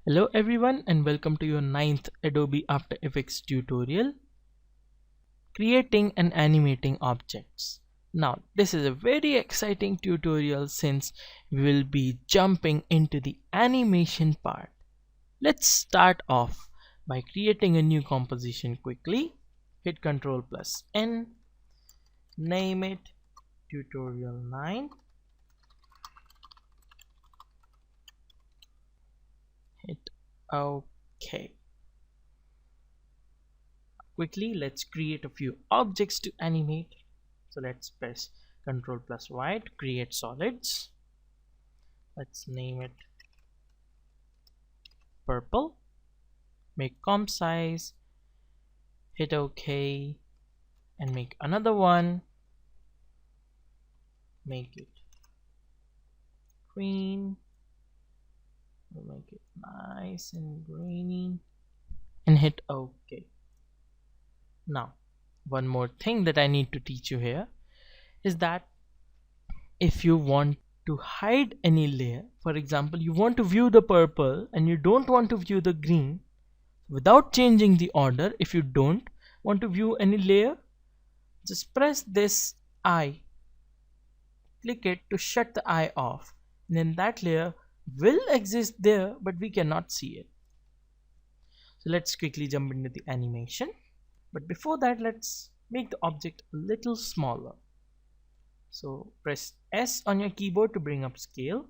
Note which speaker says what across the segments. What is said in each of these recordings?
Speaker 1: Hello everyone and welcome to your ninth Adobe After Effects tutorial, creating and animating objects. Now this is a very exciting tutorial since we will be jumping into the animation part. Let's start off by creating a new composition quickly. Hit Ctrl plus N, name it tutorial 9, hit OK. Quickly let's create a few objects to animate. So let's press Ctrl plus Y to create solids. Let's name it purple, make comp size, hit OK, and make another one, make it green, we'll make it nice and grainy, and hit OK. Now one more thing that I need to teach you here is that if you want to hide any layer, for example you want to view the purple and you don't want to view the green, without changing the order, if you don't want to view any layer, just press this eye, click it to shut the eye off, and then that layer will exist there but we cannot see it. So let's quickly jump into the animation, but before that let's make the object a little smaller. So press S on your keyboard to bring up scale,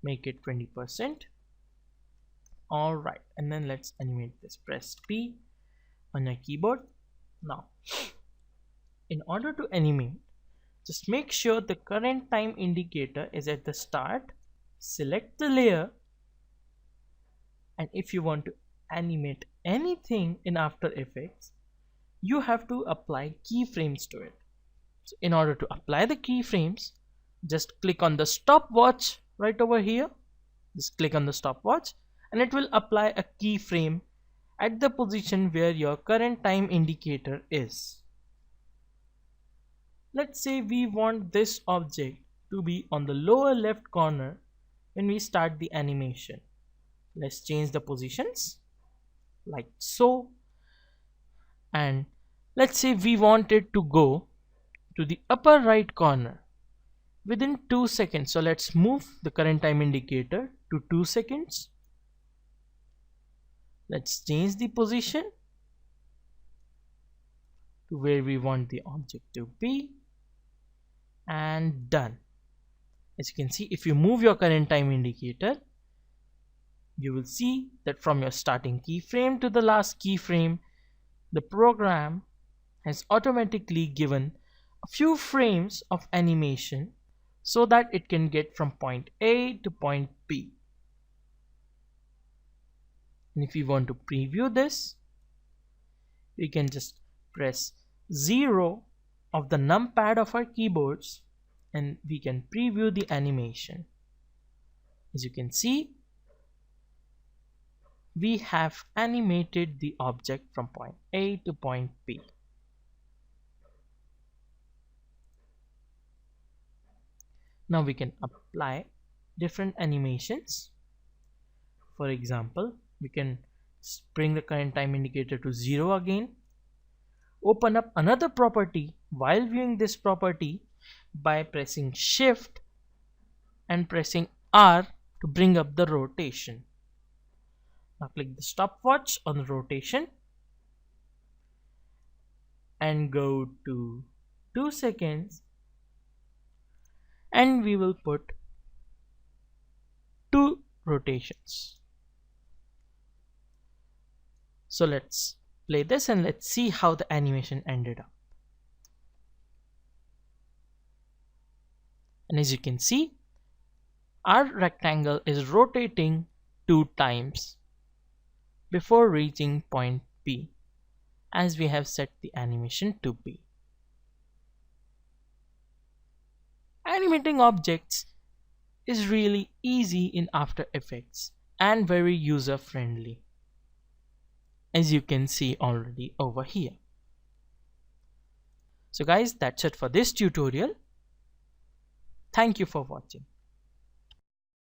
Speaker 1: make it 20%. Alright, and then let's animate this. Press P on your keyboard. Now in order to animate, just make sure the current time indicator is at the start, select the layer, and if you want to animate anything in After Effects, you have to apply keyframes to it. So in order to apply the keyframes, just click on the stopwatch right over here. Just click on the stopwatch and it will apply a keyframe at the position where your current time indicator is. Let's say we want this object to be on the lower left corner when we start the animation. Let's change the positions like so, and let's say we want it to go to the upper right corner within 2 seconds. So let's move the current time indicator to 2 seconds. Let's change the position to where we want the object to be, and done. As you can see, if you move your current time indicator, you will see that from your starting keyframe to the last keyframe, the program has automatically given a few frames of animation so that it can get from point A to point B. And if we want to preview this, we can just press 0 of the numpad of our keyboards and we can preview the animation. As you can see, we have animated the object from point A to point B. Now we can apply different animations. For example, we can bring the current time indicator to 0 again. Open up another property while viewing this property by pressing Shift and pressing R to bring up the rotation. Now click the stopwatch on the rotation and go to 2 seconds, and we will put 2 rotations. So let's play this and let's see how the animation ended up. And as you can see, our rectangle is rotating 2 times before reaching point P, as we have set the animation to be. Animating objects is really easy in After Effects and very user friendly, as you can see already over here. So guys, that's it for this tutorial. Thank you for watching.